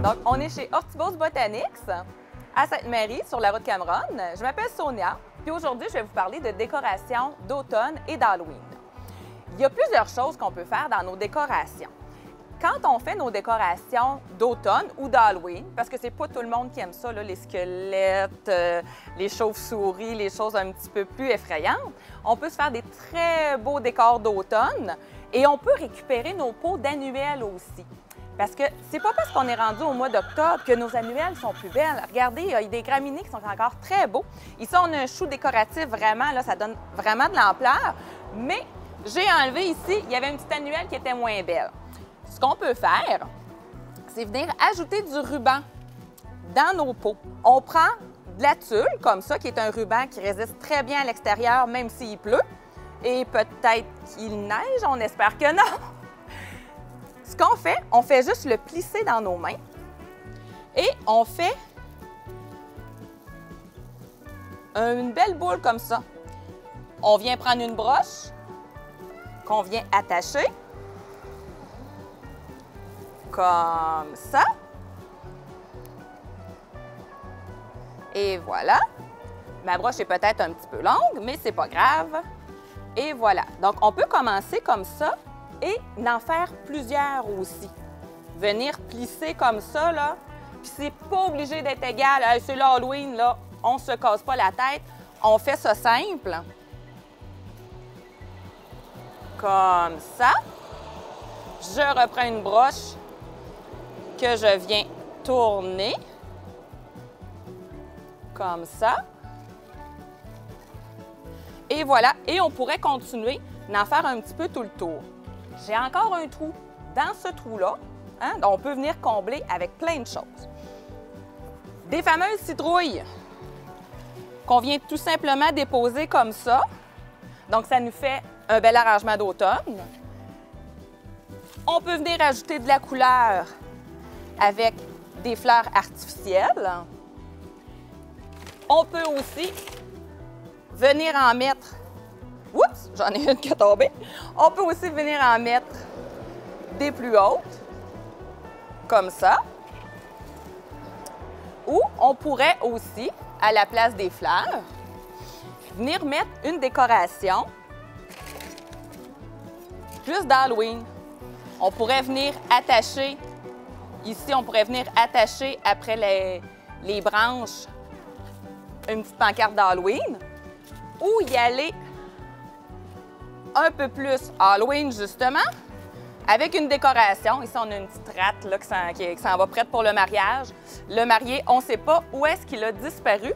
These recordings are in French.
Donc, on est chez Hortibos Botanics à Sainte-Marie, sur la route Cameron. Je m'appelle Sonia, puis aujourd'hui, je vais vous parler de décoration d'automne et d'Halloween. Il y a plusieurs choses qu'on peut faire dans nos décorations. Quand on fait nos décorations d'automne ou d'Halloween, parce que c'est pas tout le monde qui aime ça, là, les squelettes, les chauves-souris, les choses un petit peu plus effrayantes, on peut se faire des très beaux décors d'automne et on peut récupérer nos pots d'annuels aussi. Parce que c'est pas parce qu'on est rendu au mois d'octobre que nos annuels sont plus belles. Regardez, il y a des graminées qui sont encore très beaux. Ici, on a un chou décoratif vraiment, là, ça donne vraiment de l'ampleur. Mais j'ai enlevé ici, il y avait une petite annuelle qui était moins belle. Ce qu'on peut faire, c'est venir ajouter du ruban dans nos pots. On prend de la tulle, comme ça, qui est un ruban qui résiste très bien à l'extérieur, même s'il pleut. Et peut-être qu'il neige, on espère que non. Ce qu'on fait, on fait juste le plisser dans nos mains et on fait une belle boule comme ça. On vient prendre une broche qu'on vient attacher comme ça. Et voilà. Ma broche est peut-être un petit peu longue, mais c'est pas grave. Et voilà. Donc, on peut commencer comme ça et en faire plusieurs aussi. Venir plisser comme ça, là. Puis c'est pas obligé d'être égal. Hey, c'est l'Halloween, là. On se casse pas la tête. On fait ça simple. Comme ça. Je reprends une broche que je viens tourner. Comme ça. Et voilà. Et on pourrait continuer d'en faire un petit peu tout le tour. J'ai encore un trou dans ce trou-là. Hein? On peut venir combler avec plein de choses. Des fameuses citrouilles qu'on vient tout simplement déposer comme ça. Donc, ça nous fait un bel arrangement d'automne. On peut venir ajouter de la couleur avec des fleurs artificielles. On peut aussi venir en mettre... Oups, j'en ai une qui est tombée. On peut aussi venir en mettre des plus hautes, comme ça. Ou on pourrait aussi, à la place des fleurs, venir mettre une décoration plus d'Halloween. On pourrait venir attacher, ici, on pourrait venir attacher après les branches une petite pancarte d'Halloween, ou y aller un peu plus Halloween, justement, avec une décoration. Ici, on a une petite rate là, qui s'en va prête pour le mariage. Le marié, on ne sait pas où est-ce qu'il a disparu.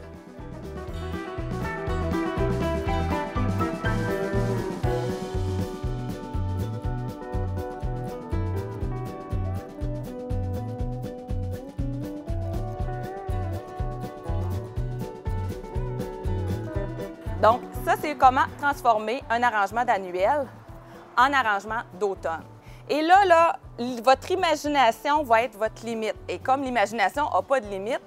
Donc, ça, c'est comment transformer un arrangement d'annuel en arrangement d'automne. Et là, votre imagination va être votre limite. Et comme l'imagination n'a pas de limite,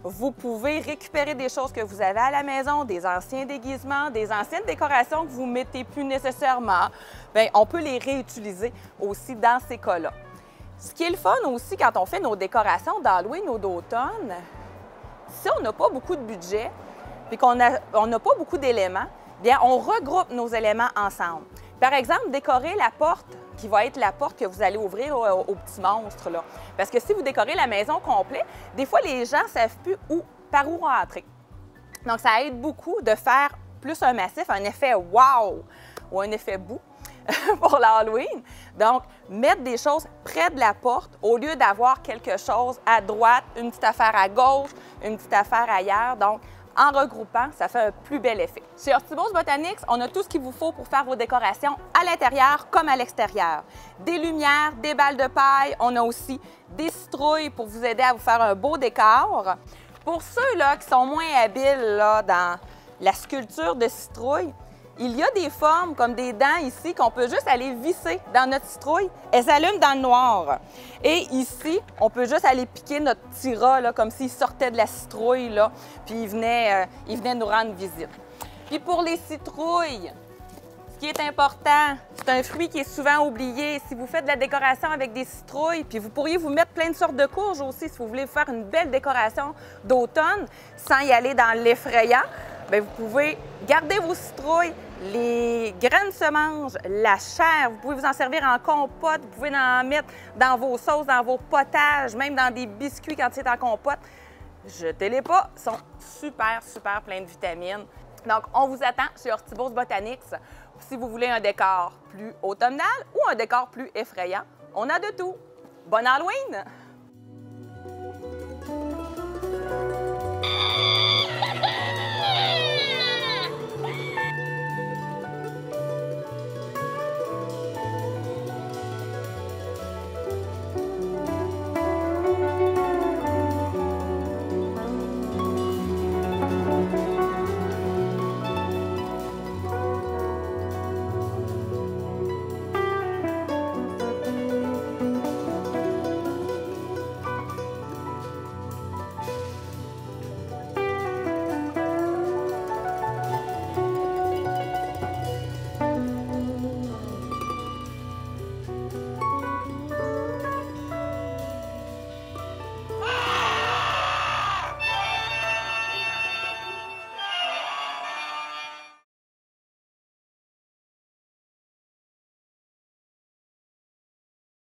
vous pouvez récupérer des choses que vous avez à la maison, des anciens déguisements, des anciennes décorations que vous ne mettez plus nécessairement. Bien, on peut les réutiliser aussi dans ces cas-là. Ce qui est le fun aussi quand on fait nos décorations d'Halloween ou d'automne, si on n'a pas beaucoup de budget, puis qu'on n'a pas beaucoup d'éléments, bien, on regroupe nos éléments ensemble. Par exemple, décorer la porte, qui va être la porte que vous allez ouvrir au petit monstre, là. Parce que si vous décorez la maison complète, des fois, les gens ne savent plus par où rentrer. Donc, ça aide beaucoup de faire plus un massif, un effet « wow » ou un effet « boue » pour l'Halloween. Donc, mettre des choses près de la porte au lieu d'avoir quelque chose à droite, une petite affaire à gauche, une petite affaire ailleurs. Donc, en regroupant, ça fait un plus bel effet. Chez Hortibos Botanics, on a tout ce qu'il vous faut pour faire vos décorations à l'intérieur comme à l'extérieur. Des lumières, des balles de paille, on a aussi des citrouilles pour vous aider à vous faire un beau décor. Pour ceux-là qui sont moins habiles là, dans la sculpture de citrouilles, il y a des formes comme des dents ici qu'on peut juste aller visser dans notre citrouille. Elles s'allument dans le noir. Et ici, on peut juste aller piquer notre petit rat là, comme s'il sortait de la citrouille, là, puis il venait nous rendre visite. Puis pour les citrouilles, Ce qui est important, c'est un fruit qui est souvent oublié. Si vous faites de la décoration avec des citrouilles, puis vous pourriez vous mettre plein de sortes de courges aussi si vous voulez faire une belle décoration d'automne sans y aller dans l'effrayant, bien, vous pouvez garder vos citrouilles, les graines se mangent, la chair, vous pouvez vous en servir en compote, vous pouvez en mettre dans vos sauces, dans vos potages, même dans des biscuits quand c'est en compote. Jetez-les pas, ils sont super, super pleins de vitamines. Donc, on vous attend chez Hortibos Botanics. Si vous voulez un décor plus automnal ou un décor plus effrayant, on a de tout. Bon Halloween!